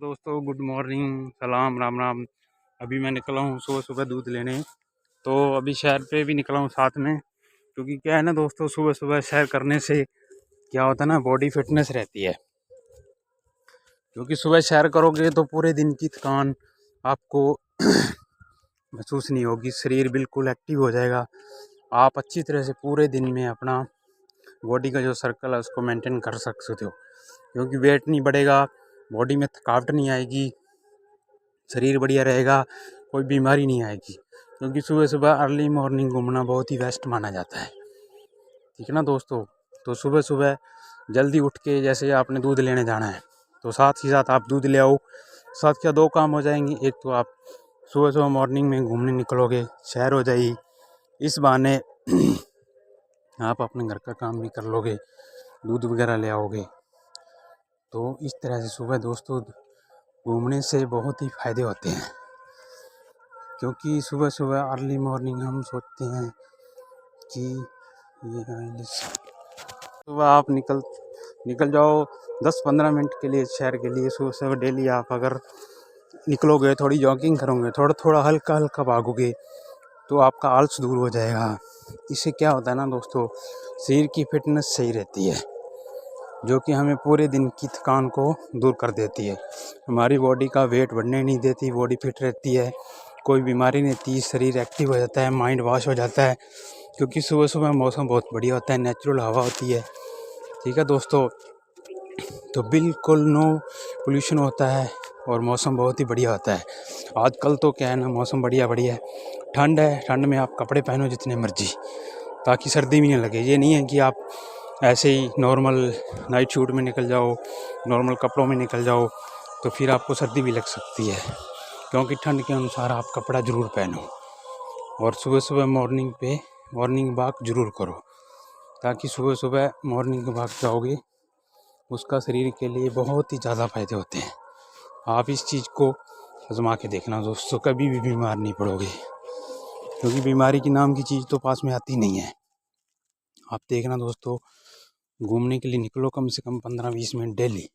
दोस्तों good morning, सलाम, राम राम। अभी मैं निकला हूँ सुबह सुबह दूध लेने। तो अभी शहर पे भी निकला हूँ साथ में, क्योंकि क्या है ना दोस्तों, सुबह सुबह सैर करने से क्या होता है ना, बॉडी फिटनेस रहती है। क्योंकि सुबह सैर करोगे तो पूरे दिन की थकान आपको महसूस नहीं होगी, शरीर बिल्कुल एक्टिव हो जाएगा। आप अच्छी तरह से पूरे दिन में अपना बॉडी का जो सर्कल है उसको मेंटेन कर सकते हो। क्योंकि वेट नहीं बढ़ेगा, बॉडी में थकावट नहीं आएगी, शरीर बढ़िया रहेगा, कोई बीमारी नहीं आएगी। क्योंकि सुबह सुबह अर्ली मॉर्निंग घूमना बहुत ही बेस्ट माना जाता है, ठीक है ना दोस्तों। तो सुबह सुबह जल्दी उठ के, जैसे आपने दूध लेने जाना है तो साथ ही साथ आप दूध ले आओ। साथ क्या दो काम हो जाएंगे, एक तो आप सुबह सुबह मॉर्निंग में घूमने निकलोगे, सैर हो जाएगी, इस बहाने आप अपने घर का काम भी कर लोगे, दूध वगैरह ले आओगे। तो इस तरह से सुबह दोस्तों घूमने से बहुत ही फ़ायदे होते हैं। क्योंकि सुबह सुबह अर्ली मॉर्निंग हम सोचते हैं कि ये सुबह आप निकल जाओ 10-15 मिनट के लिए सैर के लिए। सुबह सुबह डेली आप अगर निकलोगे, थोड़ी जॉगिंग करोगे, थोड़ा थोड़ा हल्का हल्का भागोगे तो आपका आलस दूर हो जाएगा। इससे क्या होता है ना दोस्तों, शरीर की फिटनेस सही रहती है, जो कि हमें पूरे दिन की थकान को दूर कर देती है। हमारी बॉडी का वेट बढ़ने नहीं देती, बॉडी फिट रहती है, कोई बीमारी नहीं रहती, शरीर एक्टिव हो जाता है, माइंड वॉश हो जाता है। क्योंकि सुबह सुबह मौसम बहुत बढ़िया होता है, नेचुरल हवा होती है, ठीक है दोस्तों। तो बिल्कुल नो पोल्यूशन होता है और मौसम बहुत ही बढ़िया होता है। आजकल तो क्या है ना, मौसम बढ़िया है, ठंड है, ठंड में आप कपड़े पहनो जितने मर्जी, ताकि सर्दी भी नहीं लगे। ये नहीं है कि आप ऐसे ही नॉर्मल नाइट सूट में निकल जाओ, नॉर्मल कपड़ों में निकल जाओ, तो फिर आपको सर्दी भी लग सकती है। क्योंकि ठंड के अनुसार आप कपड़ा ज़रूर पहनो। और सुबह सुबह मॉर्निंग वॉक ज़रूर करो, ताकि सुबह सुबह मॉर्निंग वॉक जाओगे, उसका शरीर के लिए बहुत ही ज़्यादा फ़ायदे होते हैं। आप इस चीज़ को आजमा के देखना दोस्तों, कभी भी बीमार नहीं पड़ोगे। क्योंकि बीमारी की नाम की चीज़ तो पास में आती नहीं है। आप देखना दोस्तों, घूमने के लिए निकलो कम से कम 15-20 मिनट डेली।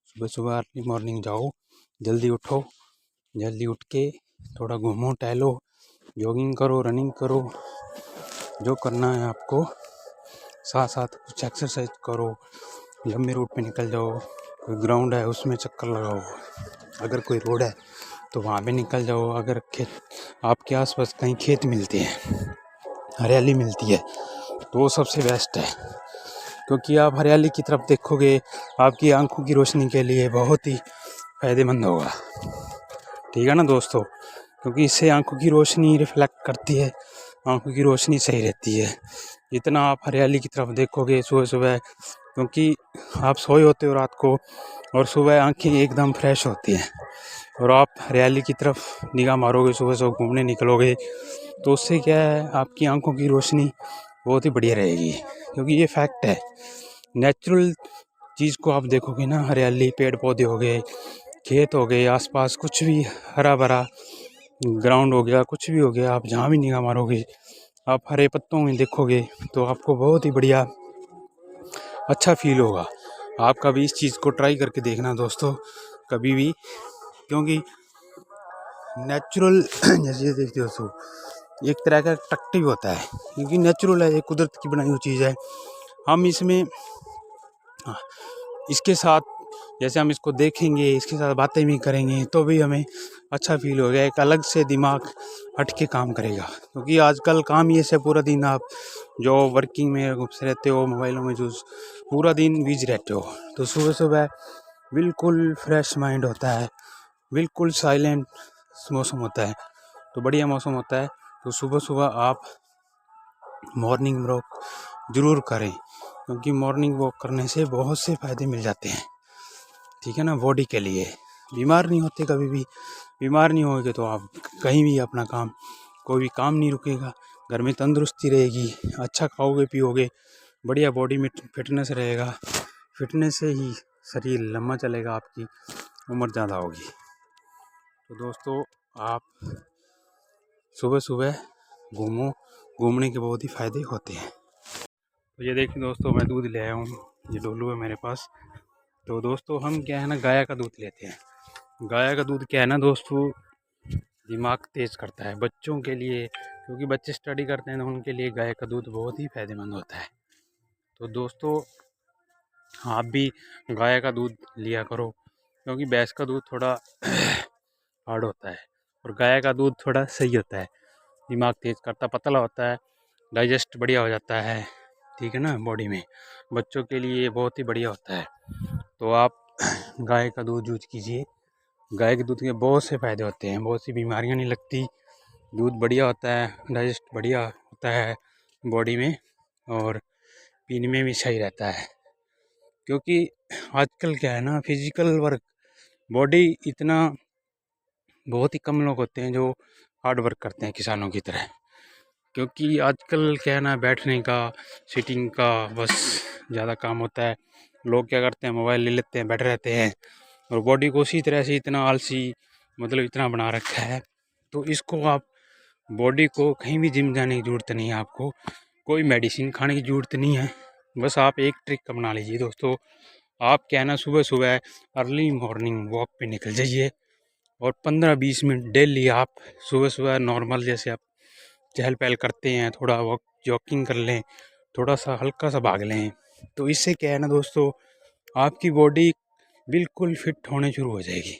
सुबह सुबह अर्ली मॉर्निंग जाओ, जल्दी उठो, जल्दी उठ के थोड़ा घूमो, टहलो, जॉगिंग करो, रनिंग करो, जो करना है आपको। साथ साथ कुछ एक्सरसाइज करो, लंबे रूट पे निकल जाओ, कोई ग्राउंड है उसमें चक्कर लगाओ, अगर कोई रोड है तो वहाँ पे निकल जाओ। अगर आपके आसपास कहीं खेत मिलते हैं, हरियाली मिलती है, तो वो सबसे बेस्ट है। क्योंकि आप हरियाली की तरफ देखोगे, आपकी आंखों की रोशनी के लिए बहुत ही फ़ायदेमंद होगा, ठीक है ना दोस्तों। क्योंकि इससे आंखों की रोशनी रिफ्लेक्ट करती है, आंखों की रोशनी सही रहती है जितना आप हरियाली की तरफ देखोगे सुबह सुबह। क्योंकि आप सोए होते हो रात को, और सुबह आंखें एकदम फ्रेश होती हैं, और आप हरियाली की तरफ निगाह मारोगे, सुबह सुबह घूमने निकलोगे, तो उससे क्या है, आपकी आंखों की रोशनी बहुत ही बढ़िया रहेगी। क्योंकि ये फैक्ट है, नेचुरल चीज़ को आप देखोगे ना, हरियाली, पेड़ पौधे हो गए, खेत हो गए, आसपास कुछ भी हरा भरा ग्राउंड हो गया, कुछ भी हो गया, आप जहाँ भी निगाह मारोगे आप हरे पत्तों में देखोगे तो आपको बहुत ही बढ़िया अच्छा फील होगा। आप कभी इस चीज़ को ट्राई करके देखना दोस्तों, कभी भी। क्योंकि नेचुरल जैसे देखते हो दोस्तों, एक तरह का अट्रैक्टिव होता है। क्योंकि नेचुरल है, ये कुदरत की बनाई हुई चीज़ है। हम इसमें इसके साथ, जैसे हम इसको देखेंगे, इसके साथ बातें भी करेंगे, तो भी हमें अच्छा फील होगा, एक अलग से दिमाग हट के काम करेगा। क्योंकि आजकल काम ही ऐसे, पूरा दिन आप जो वर्किंग में घुसे रहते हो, मोबाइलों में जो पूरा दिन बिजी रहते हो, तो सुबह सुबह बिल्कुल फ्रेश माइंड होता है, बिल्कुल साइलेंट मौसम होता है, तो बढ़िया मौसम होता है। तो सुबह सुबह आप मॉर्निंग वॉक ज़रूर करें, क्योंकि मॉर्निंग वॉक करने से बहुत से फ़ायदे मिल जाते हैं, ठीक है ना, बॉडी के लिए। बीमार नहीं होते, कभी भी बीमार नहीं होगे तो आप कहीं भी अपना काम, कोई भी काम नहीं रुकेगा, घर में तंदुरुस्ती रहेगी, अच्छा खाओगे पियोगे, बढ़िया बॉडी में फिटनेस रहेगा। फिटनेस से ही शरीर लंबा चलेगा, आपकी उम्र ज़्यादा होगी। तो दोस्तों, आप सुबह सुबह घूमने के बहुत ही फ़ायदे होते हैं। तो ये देखिए दोस्तों, मैं दूध ले आया हूँ, ये डोलू है मेरे पास। तो दोस्तों, हम क्या है ना, गाय का दूध लेते हैं। गाय का दूध क्या है ना दोस्तों, दिमाग तेज़ करता है बच्चों के लिए, क्योंकि बच्चे स्टडी करते हैं तो उनके लिए गाय का दूध बहुत ही फायदेमंद होता है। तो दोस्तों आप भी गाय का दूध लिया करो, क्योंकि भैंस का दूध थोड़ा हार्ड होता है और गाय का दूध थोड़ा सही होता है, दिमाग तेज़ करता, पतला होता है, डाइजेस्ट बढ़िया हो जाता है, ठीक है ना, बॉडी में। बच्चों के लिए बहुत ही बढ़िया होता है। तो आप गाय का दूध यूज कीजिए। गाय के दूध के बहुत से फ़ायदे होते हैं, बहुत सी बीमारियां नहीं लगती, दूध बढ़िया होता है, डाइजेस्ट बढ़िया होता है बॉडी में, और पीने में भी सही रहता है। क्योंकि आजकल क्या है ना, फिजिकल वर्क, बॉडी इतना, बहुत ही कम लोग होते हैं जो हार्ड वर्क करते हैं किसानों की तरह। क्योंकि आजकल क्या है ना, बैठने का, सिटिंग का बस ज़्यादा काम होता है। लोग क्या करते हैं, मोबाइल ले लेते हैं, बैठे रहते हैं, और बॉडी को उसी तरह से इतना आलसी, मतलब इतना बना रखा है। तो इसको आप, बॉडी को कहीं भी जिम जाने की ज़रूरत नहीं है, आपको कोई मेडिसिन खाने की ज़रूरत नहीं है। बस आप एक ट्रिक अपना लीजिए दोस्तों, आप क्या है ना, सुबह सुबह अर्ली मॉर्निंग वॉक पे निकल जाइए, और 15-20 मिनट डेली आप सुबह सुबह नॉर्मल जैसे आप चहल पहल करते हैं, थोड़ा वॉक जॉगिंग कर लें, थोड़ा सा हल्का सा भाग लें। तो इससे क्या है ना दोस्तों, आपकी बॉडी बिल्कुल फिट होने शुरू हो जाएगी।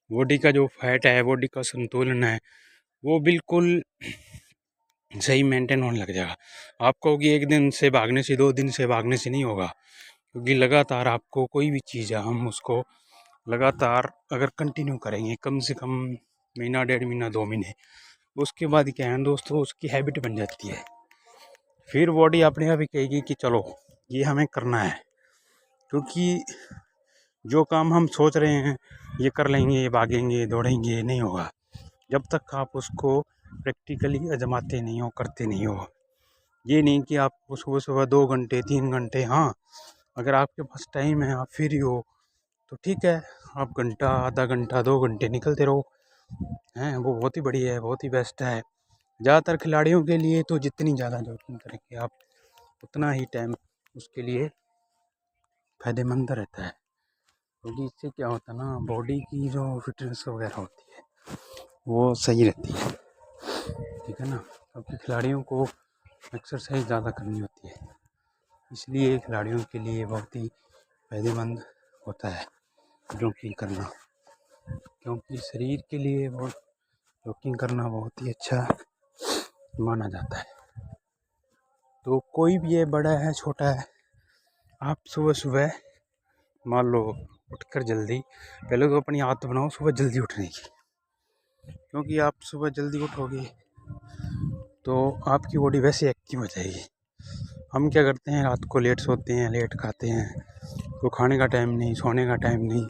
बॉडी का जो फैट है, बॉडी का संतुलन है, वो बिल्कुल सही मेंटेन होने लग जाएगा। आपको कि एक दिन से भागने से, 2 दिन से भागने से नहीं होगा, क्योंकि लगातार आपको कोई भी चीज़ है, हम उसको लगातार अगर कंटिन्यू करेंगे, कम से कम महीना, 1.5 महीना, 2 महीने, उसके बाद क्या है दोस्तों, उसकी हैबिट बन जाती है। फिर बॉडी अपने आप ही कहेगी कि चलो ये हमें करना है। क्योंकि जो काम हम सोच रहे हैं ये कर लेंगे, ये भागेंगे दौड़ेंगे, नहीं होगा जब तक आप उसको प्रैक्टिकली आजमाते नहीं हो, करते नहीं हो। ये नहीं कि आप सुबह सुबह 2 घंटे 3 घंटे, हाँ अगर आपके पास टाइम है, आप फ्री हो, तो ठीक है, आप घंटा, आधा घंटा, 2 घंटे निकलते रहो, हैं वो बहुत ही बढ़िया है, बहुत ही बेस्ट है। ज़्यादातर खिलाड़ियों के लिए तो जितनी ज़्यादा जॉगिंग करेंगे आप, उतना ही टाइम उसके लिए फ़ायदेमंद रहता है। क्योंकि इससे क्या होता है ना, बॉडी की जो फिटनेस वगैरह होती है वो सही रहती है, ठीक है ना। क्योंकि खिलाड़ियों को एक्सरसाइज ज़्यादा करनी होती है, इसलिए खिलाड़ियों के लिए बहुत ही फ़ायदेमंद होता है जॉगिंग करना। क्योंकि शरीर के लिए बहुत, जॉगिंग करना बहुत ही अच्छा माना जाता है। तो कोई भी है, बड़ा है छोटा है, आप सुबह सुबह मान लो उठकर जल्दी, पहले तो अपनी आदत बनाओ सुबह जल्दी उठने की। क्योंकि आप सुबह जल्दी उठोगे तो आपकी बॉडी वैसे एक्टिव हो जाएगी। हम क्या करते हैं, रात को लेट सोते हैं, लेट खाते हैं, तो खाने का टाइम नहीं, सोने का टाइम नहीं,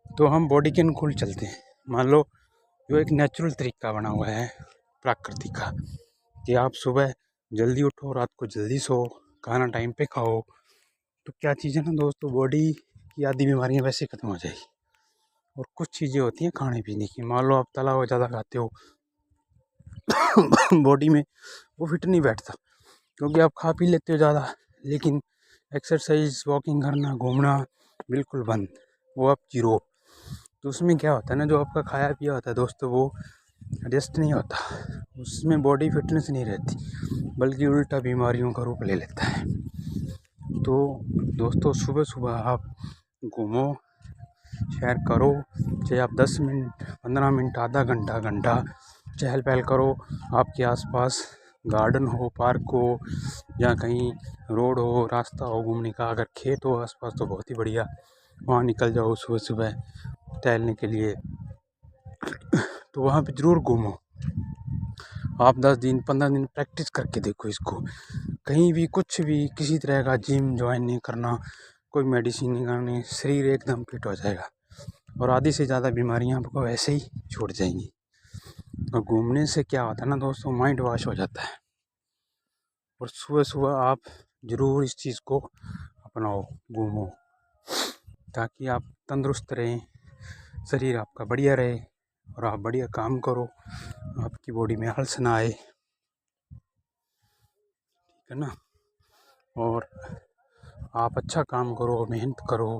तो हम बॉडी के अनुकूल चलते हैं। मान लो जो एक नेचुरल तरीका बना हुआ है प्राकृतिक का, कि आप सुबह जल्दी उठो, रात को जल्दी सो, खाना टाइम पे खाओ, तो क्या चीज़ है ना दोस्तों, बॉडी की आधी बीमारियां वैसे ख़त्म हो जाएगी। और कुछ चीज़ें होती हैं खाने पीने की, मान लो आप तला हुआ ज़्यादा खाते हो बॉडी में वो फिट नहीं बैठता, क्योंकि आप खा पी लेते हो ज़्यादा, लेकिन एक्सरसाइज, वॉकिंग करना, घूमना बिल्कुल बंद, वो आप जीरो। तो उसमें क्या होता है ना, जो आपका खाया पिया होता है दोस्तों, वो एडजस्ट नहीं होता, उसमें बॉडी फिटनेस नहीं रहती, बल्कि उल्टा बीमारियों का रूप ले लेता है। तो दोस्तों सुबह सुबह आप घूमो, सैर करो, चाहे आप 10 मिनट, 15 मिनट, आधा घंटा, घंटा चहल पहल करो। आपके आसपास गार्डन हो, पार्क हो, या कहीं रोड हो, रास्ता हो घूमने का, अगर खेत हो आसपास तो बहुत ही बढ़िया, वहाँ निकल जाओ सुबह सुबह टहलने के लिए। तो वहाँ पे ज़रूर घूमो, आप 10 दिन 15 दिन प्रैक्टिस करके देखो इसको। कहीं भी कुछ भी किसी तरह का जिम ज्वाइन नहीं करना, कोई मेडिसिन नहीं करनी, शरीर एकदम फिट हो जाएगा, और आधी से ज़्यादा बीमारियाँ आपको ऐसे ही छूट जाएंगी। और घूमने से क्या होता है ना दोस्तों, माइंड वॉश हो जाता है। और सुबह सुबह आप ज़रूर इस चीज़ को अपनाओ, घूमो, ताकि आप तंदुरुस्त रहें, शरीर आपका बढ़िया रहे, और आप बढ़िया काम करो, आपकी बॉडी में आलस ना आए, ठीक है ना। और आप अच्छा काम करो, मेहनत करो,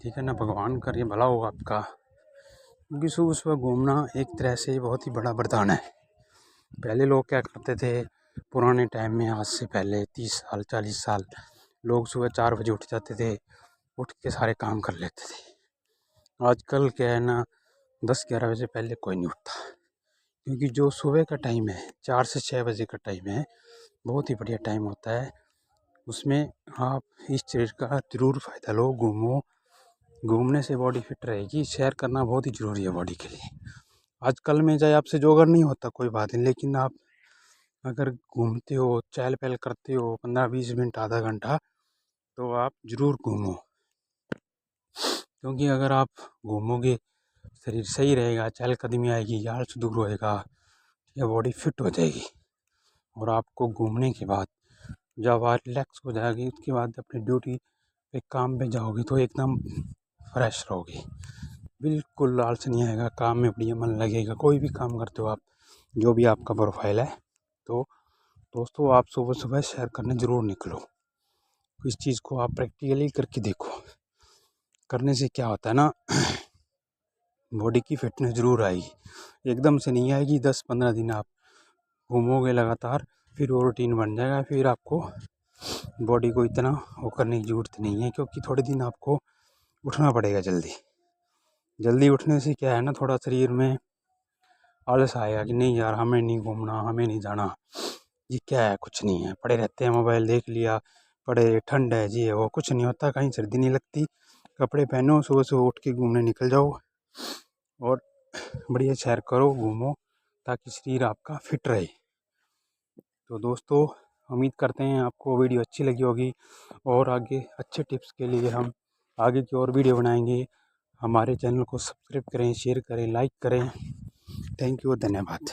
ठीक है ना, भगवान करे भला हो आपका। क्योंकि सुबह सुबह घूमना एक तरह से बहुत ही बड़ा वरदान है। पहले लोग क्या करते थे, पुराने टाइम में, आज से पहले 30 साल 40 साल, लोग सुबह 4 बजे उठ जाते थे, उठ के सारे काम कर लेते थे। आजकल क्या है ना, 10-11 बजे पहले कोई नहीं उठता, क्योंकि जो सुबह का टाइम है 4 से 6 बजे का टाइम है, बहुत ही बढ़िया टाइम होता है। उसमें आप इस चीज़ का ज़रूर फ़ायदा लो, घूमो। घूमने से बॉडी फिट रहेगी। सैर करना बहुत ही ज़रूरी है बॉडी के लिए। आजकल में चाहे आपसे जोगर नहीं होता कोई बात नहीं, लेकिन आप अगर घूमते हो, चहल पहल करते हो 15-20 मिनट आधा घंटा, तो आप ज़रूर घूमो। क्योंकि अगर आप घूमोगे, शरीर सही रहेगा, चहलकदमी आएगी, आलस दूर होएगा, या बॉडी फिट हो जाएगी। और आपको घूमने के बाद जब आप रिलैक्स हो जाएगी, उसके बाद अपनी ड्यूटी पे काम पे जाओगे तो एकदम फ्रेश रहोगे, बिल्कुल आलस नहीं आएगा, काम में बढ़िया मन लगेगा। कोई भी काम करते हो आप, जो भी आपका प्रोफाइल है। तो दोस्तों, आप सुबह सुबह सैर करने ज़रूर निकलो। इस चीज़ को आप प्रैक्टिकली करके देखो। करने से क्या होता है ना, बॉडी की फिटनेस ज़रूर आएगी। एकदम से नहीं आएगी, 10-15 दिन आप घूमोगे लगातार, फिर वो रूटीन बन जाएगा। फिर आपको बॉडी को इतना वो करने की ज़रूरत नहीं है, क्योंकि थोड़े दिन आपको उठना पड़ेगा जल्दी। जल्दी उठने से क्या है ना, थोड़ा शरीर में आलस आएगा कि नहीं यार, हमें नहीं घूमना, हमें नहीं जाना, ये क्या है, कुछ नहीं है, पड़े रहते हैं, मोबाइल देख लिया, पड़े, ठंड है जी, है वो, कुछ नहीं होता, कहीं सर्दी नहीं लगती। कपड़े पहनो, सुबह सुबह उठ के घूमने निकल जाओ और बढ़िया सैर करो, घूमो, ताकि शरीर आपका फिट रहे। तो दोस्तों, उम्मीद करते हैं आपको वीडियो अच्छी लगी होगी, और आगे अच्छे टिप्स के लिए हम आगे की और वीडियो बनाएंगे। हमारे चैनल को सब्सक्राइब करें, शेयर करें, लाइक करें। थैंक यू, धन्यवाद।